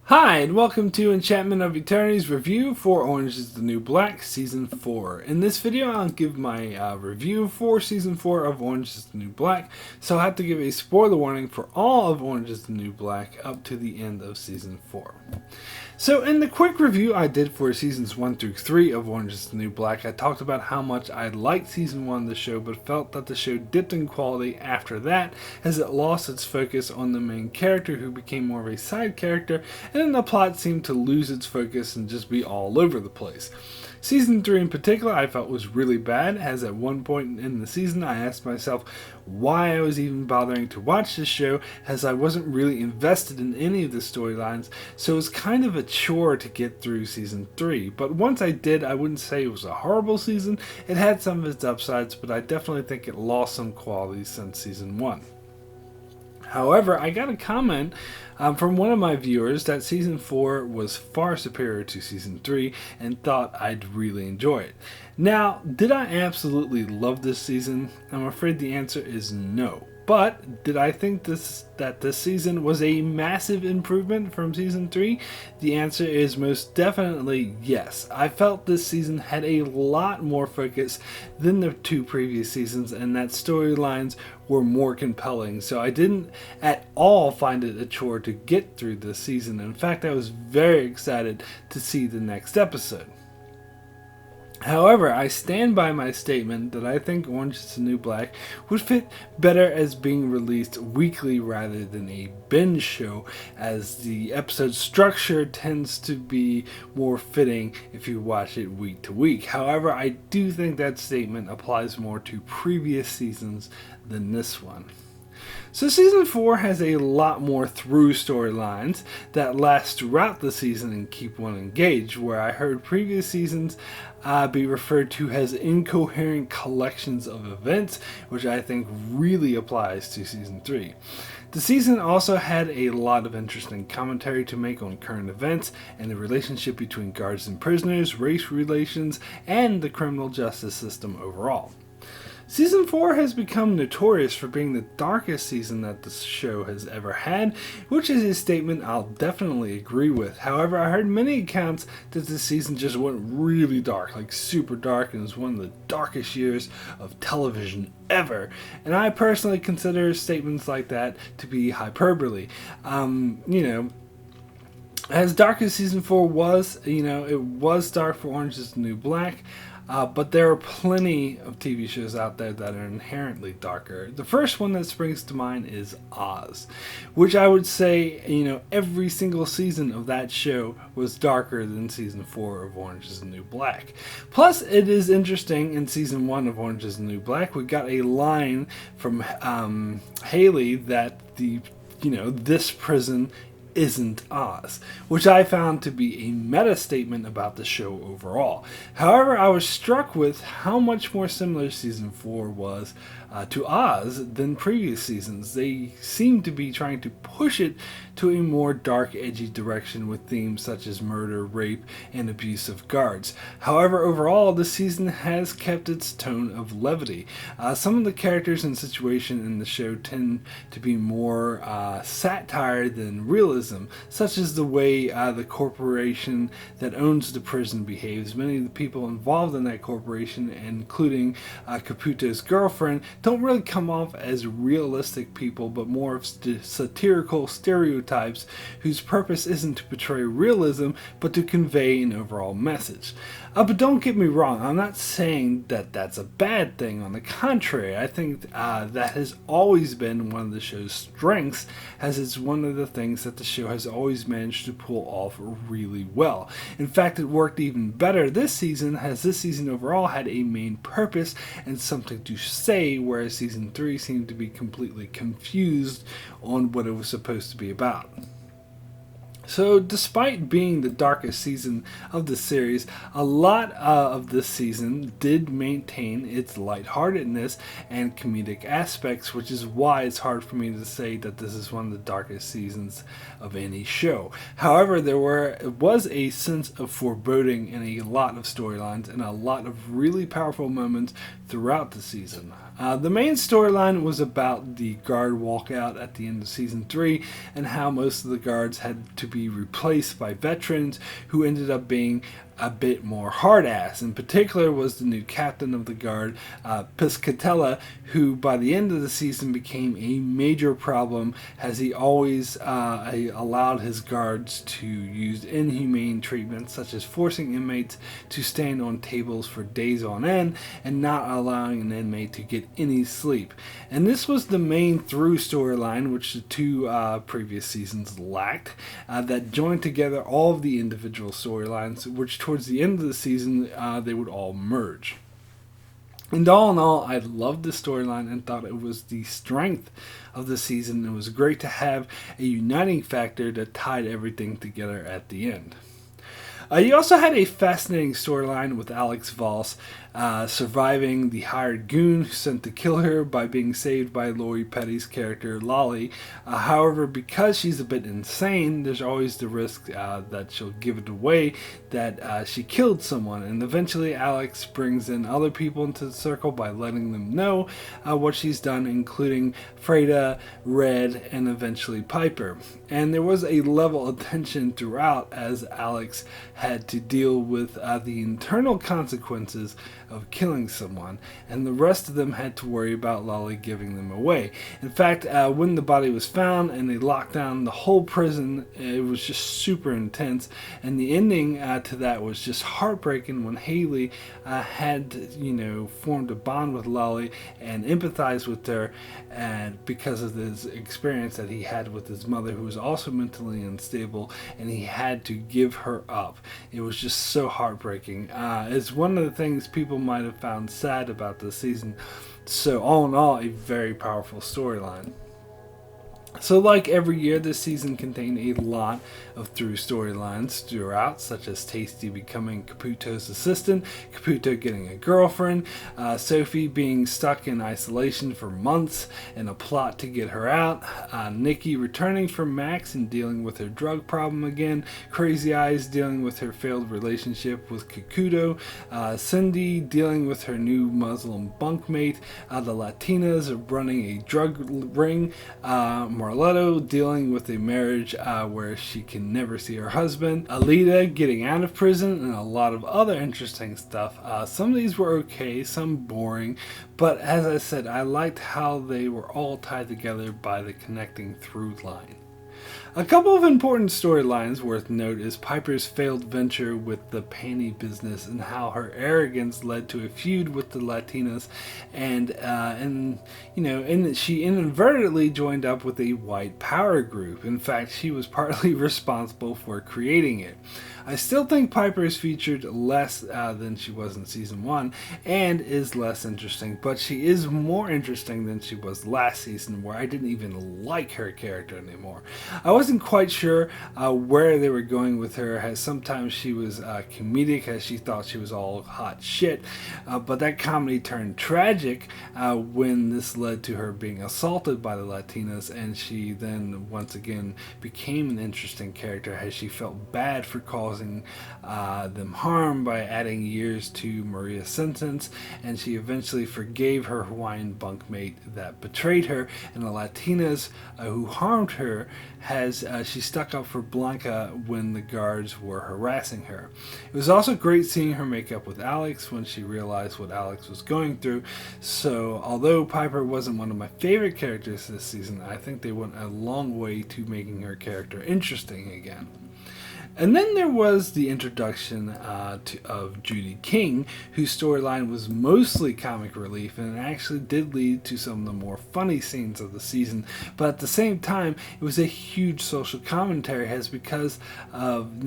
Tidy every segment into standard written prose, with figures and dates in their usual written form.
Hi, and welcome to Enchantment of Eternity's review for Orange is the New Black Season 4. In this video, I'll give my review for Season 4 of Orange is the New Black, so I'll have to give a spoiler warning for all of Orange is the New Black up to the end of Season 4. So in the quick review I did for Seasons 1 through 3 of Orange is the New Black, I talked about how much I liked Season 1 of the show, but felt that the show dipped in quality after that, as it lost its focus on the main character who became more of a side character, and then the plot seemed to lose its focus and just be all over the place. Season 3 in particular I felt was really bad, as at one point in the season I asked myself why I was even bothering to watch this show, as I wasn't really invested in any of the storylines, so it was kind of a chore to get through Season 3. But once I did, I wouldn't say it was a horrible season. It had some of its upsides, but I definitely think it lost some qualities since Season 1. However, I got a comment from one of my viewers that Season 4 was far superior to Season 3 and thought I'd really enjoy it. Now, did I absolutely love this season? I'm afraid the answer is no. But did I think that this season was a massive improvement from Season 3? The answer is most definitely yes. I felt this season had a lot more focus than the two previous seasons, and that storylines were more compelling. So I didn't at all find it a chore to get through this season. In fact, I was very excited to see the next episode. However, I stand by my statement that I think Orange is the New Black would fit better as being released weekly rather than a binge show, as the episode structure tends to be more fitting if you watch it week to week. However, I do think that statement applies more to previous seasons than this one. So Season 4 has a lot more through storylines that last throughout the season and keep one engaged, where I heard previous seasons be referred to as incoherent collections of events, which I think really applies to Season 3. The season also had a lot of interesting commentary to make on current events and the relationship between guards and prisoners, race relations, and the criminal justice system overall. Season 4 has become notorious for being the darkest season that the show has ever had, which is a statement I'll definitely agree with. However, I heard many accounts that this season just went really dark, like super dark, and was one of the darkest years of television ever. And I personally consider statements like that to be hyperbole. As dark as Season 4 was, it was dark for Orange is the New Black. But there are plenty of TV shows out there that are inherently darker. The first one that springs to mind is Oz, which I would say, every single season of that show was darker than Season 4 of Orange is the New Black. Plus, it is interesting, in Season 1 of Orange is the New Black, we got a line from Haley that this prison isn't Oz, which I found to be a meta statement about the show overall. However, I was struck with how much more similar Season 4 was to Oz than previous seasons. They seem to be trying to push it to a more dark, edgy direction with themes such as murder, rape, and abuse of guards. However, overall, this season has kept its tone of levity. Some of the characters and situations in the show tend to be more satire than realism, such as the way the corporation that owns the prison behaves. Many of the people involved in that corporation, including Caputo's girlfriend, don't really come off as realistic people, but more of satirical stereotypes whose purpose isn't to portray realism, but to convey an overall message. But don't get me wrong, I'm not saying that that's a bad thing. On the contrary, I think that has always been one of the show's strengths, as it's one of the things that the show has always managed to pull off really well. In fact, it worked even better this season, as this season overall had a main purpose and something to say, whereas Season 3 seemed to be completely confused on what it was supposed to be about. So, despite being the darkest season of the series, a lot of this season did maintain its lightheartedness and comedic aspects, which is why it's hard for me to say that this is one of the darkest seasons of any show. However, there was a sense of foreboding in a lot of storylines and a lot of really powerful moments throughout the season. The main storyline was about the guard walkout at the end of season 3 and how most of the guards had to be replaced by veterans who ended up being a bit more hard-ass. In particular was the new captain of the guard, Piscatella, who by the end of the season became a major problem as he always allowed his guards to use inhumane treatments such as forcing inmates to stand on tables for days on end and not allowing an inmate to get any sleep. And this was the main through storyline which the two previous seasons lacked, that joined together all of the individual storylines, which towards the end of the season they would all merge. And all in all, I loved the storyline and thought it was the strength of the season. It was great to have a uniting factor that tied everything together at the end. You also had a fascinating storyline with Alex Voss surviving the hired goon who sent to kill her by being saved by Lori Petty's character Lolly. However, because she's a bit insane, there's always the risk that she'll give it away that she killed someone, and eventually Alex brings in other people into the circle by letting them know what she's done, including Freda, Red, and eventually Piper. And there was a level of tension throughout as Alex had to deal with the internal consequences of killing someone, and the rest of them had to worry about Lolly giving them away. In fact, when the body was found and they locked down the whole prison, it was just super intense, and the ending to that was just heartbreaking when Haley had, formed a bond with Lolly and empathized with her, and because of this experience that he had with his mother, who was also mentally unstable, and he had to give her up. It was just so heartbreaking. It's one of the things people might have found sad about this season. So all in all, a very powerful storyline. So like every year, this season contained a lot of through storylines throughout, such as Tasty becoming Caputo's assistant, Caputo getting a girlfriend, Sophie being stuck in isolation for months and a plot to get her out, Nikki returning from Max and dealing with her drug problem again, Crazy Eyes dealing with her failed relationship with Kikuto, Cindy dealing with her new Muslim bunkmate, the Latinas running a drug ring, Marletto dealing with a marriage where she can never see her husband, Alita getting out of prison, and a lot of other interesting stuff. Some of these were okay, some boring, but as I said, I liked how they were all tied together by the connecting through line. A couple of important storylines worth note is Piper's failed venture with the panty business and how her arrogance led to a feud with the Latinas, and she inadvertently joined up with a white power group. In fact, she was partly responsible for creating it. I still think Piper is featured less than she was in season 1 and is less interesting, but she is more interesting than she was last season, where I didn't even like her character anymore. I wasn't quite sure where they were going with her, as sometimes she was comedic as she thought she was all hot shit, but that comedy turned tragic when this led to her being assaulted by the Latinas, and she then once again became an interesting character as she felt bad for causing them harm by adding years to Maria's sentence, and she eventually forgave her Hawaiian bunkmate that betrayed her, and the Latinas who harmed her she stuck up for Blanca when the guards were harassing her. It was also great seeing her make up with Alex when she realized what Alex was going through. So although Piper wasn't one of my favorite characters this season, I think they went a long way to making her character interesting again. And then there was the introduction of Judy King, whose storyline was mostly comic relief and actually did lead to some of the more funny scenes of the season. But at the same time, it was a huge social commentary, as because of,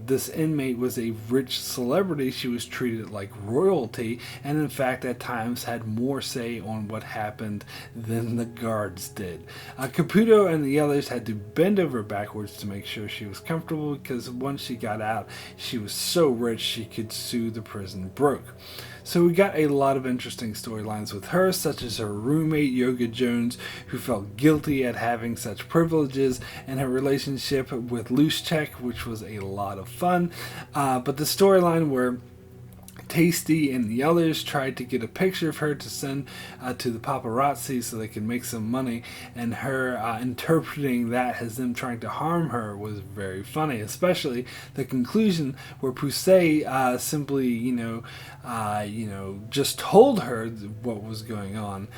this inmate was a rich celebrity, she was treated like royalty, and in fact at times had more say on what happened than the guards did. Caputo and the others had to bend over backwards to make sure she was comfortable, because once she got out, she was so rich she could sue the prison broke. So we got a lot of interesting storylines with her, such as her roommate Yoga Jones, who felt guilty at having such privileges, and her relationship with Luschek, which was a lot of fun. But the storyline where Tasty and the others tried to get a picture of her to send to the paparazzi so they could make some money, and her interpreting that as them trying to harm her was very funny, especially the conclusion where Poussey simply, just told her what was going on,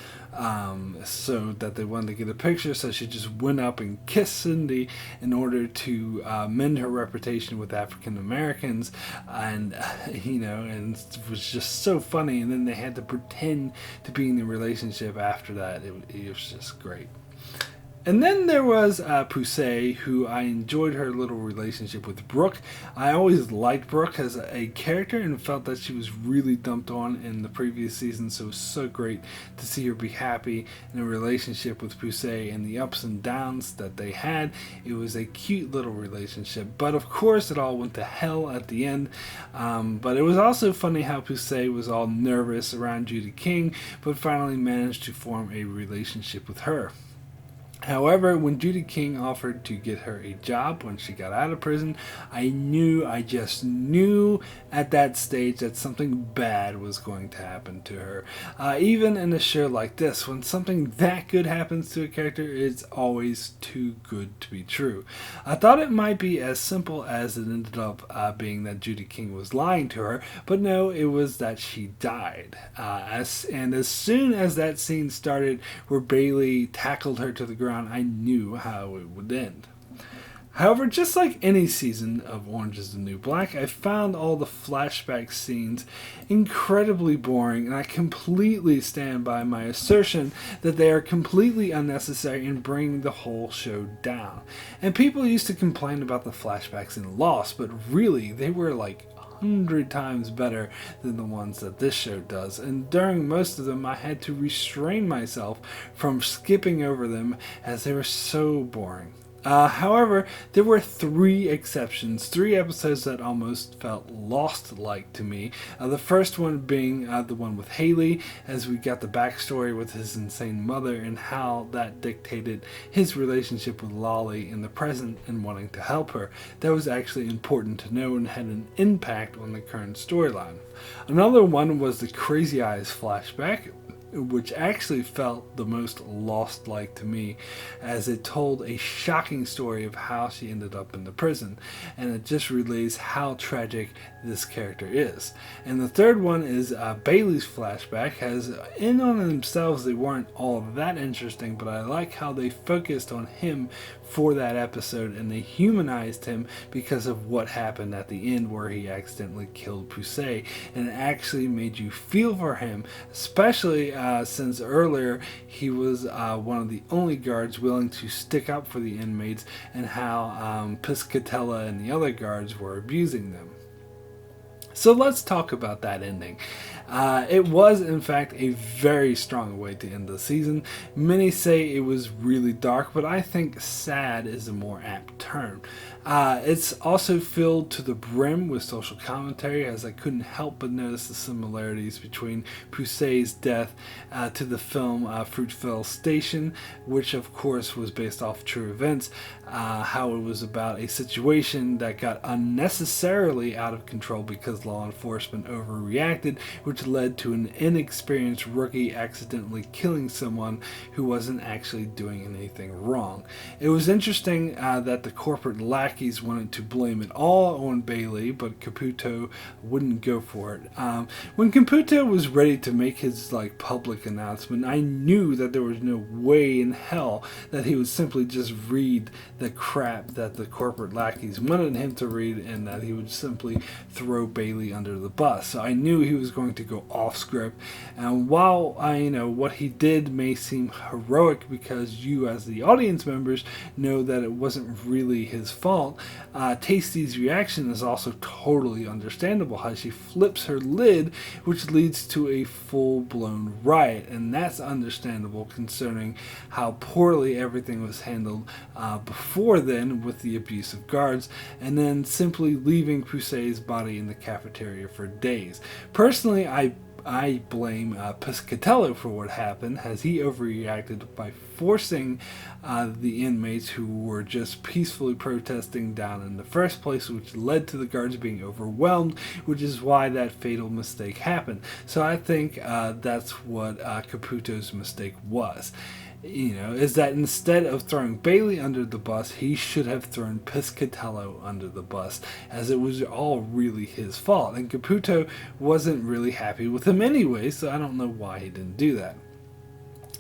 so that they wanted to get a picture, so she just went up and kissed Cindy in order to mend her reputation with African Americans, and and it was just so funny. And then they had to pretend to be in a relationship after that. It was just great. And then there was Poussey, who I enjoyed her little relationship with Brooke. I always liked Brooke as a character and felt that she was really dumped on in the previous season, so it was so great to see her be happy in a relationship with Poussey and the ups and downs that they had. It was a cute little relationship, but of course it all went to hell at the end. But it was also funny how Poussey was all nervous around Judy King, but finally managed to form a relationship with her. However, when Judy King offered to get her a job when she got out of prison, I just knew at that stage that something bad was going to happen to her. Even in a show like this, when something that good happens to a character, it's always too good to be true. I thought it might be as simple as it ended up being that Judy King was lying to her, but no, it was that she died. As soon as that scene started where Bailey tackled her to the ground, I knew how it would end. However, just like any season of Orange is the New Black, I found all the flashback scenes incredibly boring, and I completely stand by my assertion that they are completely unnecessary in bringing the whole show down. And people used to complain about the flashbacks in Lost, but really, they were like 100 times better than the ones that this show does, and during most of them I had to restrain myself from skipping over them as they were so boring. However, there were 3 exceptions, 3 episodes that almost felt Lost-like to me. The first one being the one with Haley, as we got the backstory with his insane mother and how that dictated his relationship with Lolly in the present and wanting to help her. That was actually important to know and had an impact on the current storyline. Another one was the Crazy Eyes flashback, which actually felt the most Lost-like to me, as it told a shocking story of how she ended up in the prison, and it just relays how tragic this character is. And the third one is Bailey's flashback, as in on themselves they weren't all that interesting, but I like how they focused on him for that episode, and they humanized him because of what happened at the end where he accidentally killed Poussey, and it actually made you feel for him, especially since earlier he was one of the only guards willing to stick up for the inmates, and how Piscatella and the other guards were abusing them. So let's talk about that ending. It was, in fact, a very strong way to end the season. Many say it was really dark, but I think sad is a more apt term. It's also filled to the brim with social commentary, as I couldn't help but notice the similarities between Poussey's death to the film Fruitvale Station, which of course was based off true events, how it was about a situation that got unnecessarily out of control because law enforcement overreacted, which led to an inexperienced rookie accidentally killing someone who wasn't actually doing anything wrong. It was interesting that the corporate lackeys wanted to blame it all on Bailey, but Caputo wouldn't go for it. When Caputo was ready to make his public announcement, I knew that there was no way in hell that he would simply just read the crap that the corporate lackeys wanted him to read, and that he would simply throw Bailey under the bus. So I knew he was going to go off script, and while what he did may seem heroic because you as the audience members know that it wasn't really his fault, Tasty's reaction is also totally understandable, how she flips her lid, which leads to a full-blown riot, and that's understandable concerning how poorly everything was handled before then with the abuse of guards, and then simply leaving Poussey's body in the cafeteria for days. Personally, I I blame Piscatello for what happened, as he overreacted by forcing the inmates who were just peacefully protesting down in the first place, which led to the guards being overwhelmed, which is why that fatal mistake happened. So I think that's what Caputo's mistake was. Is that instead of throwing Bailey under the bus, he should have thrown Piscatello under the bus, as it was all really his fault. And Caputo wasn't really happy with him anyway, so I don't know why he didn't do that.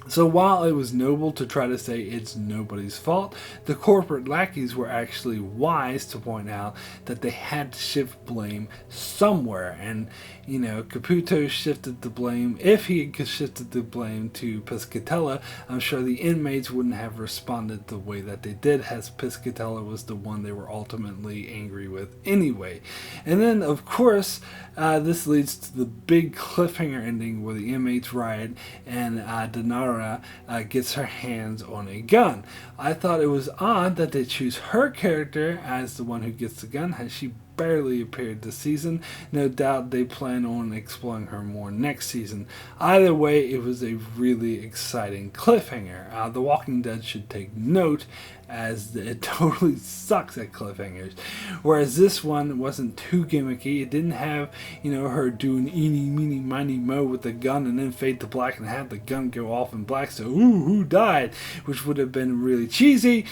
So while it was noble to try to say it's nobody's fault, the corporate lackeys were actually wise to point out that they had to shift blame somewhere. And, Caputo shifted the blame. If he had shifted the blame to Piscatella, I'm sure the inmates wouldn't have responded the way that they did, as Piscatella was the one they were ultimately angry with anyway. And then, of course, this leads to the big cliffhanger ending where the inmates riot and Denara gets her hands on a gun. I thought it was odd that they choose her character as the one who gets the gun, as she barely appeared this season. No doubt they plan on exploring her more next season. Either way, it was a really exciting cliffhanger. The Walking Dead should take note, as it totally sucks at cliffhangers. Whereas this one wasn't too gimmicky. It didn't have, her doing eeny, meeny, miny, mo with the gun and then fade to black and have the gun go off in black, so who died? Which would have been really cheesy.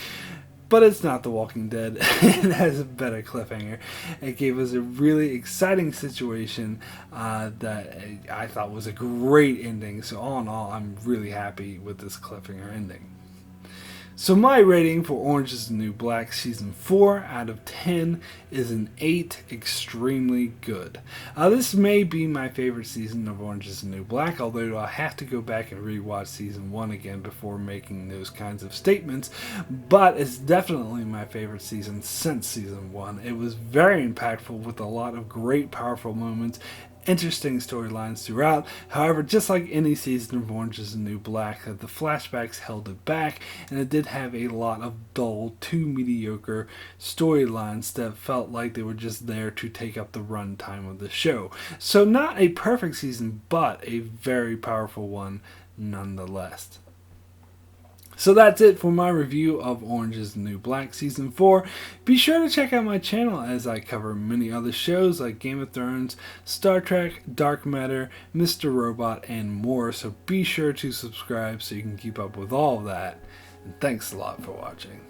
But it's not The Walking Dead. It has a better cliffhanger. It gave us a really exciting situation that I thought was a great ending. So all in all, I'm really happy with this cliffhanger ending. So my rating for Orange is the New Black Season 4 out of 10 is an 8, extremely good. This may be my favorite season of Orange is the New Black, although I'll have to go back and rewatch Season 1 again before making those kinds of statements, but it's definitely my favorite season since Season 1. It was very impactful with a lot of great, powerful moments, interesting storylines throughout. However, just like any season of Orange is the New Black, the flashbacks held it back, and it did have a lot of dull to mediocre storylines that felt like they were just there to take up the runtime of the show. So not a perfect season, but a very powerful one nonetheless. So that's it for my review of Orange is the New Black Season 4. Be sure to check out my channel as I cover many other shows like Game of Thrones, Star Trek, Dark Matter, Mr. Robot, and more. So be sure to subscribe so you can keep up with all of that. And thanks a lot for watching.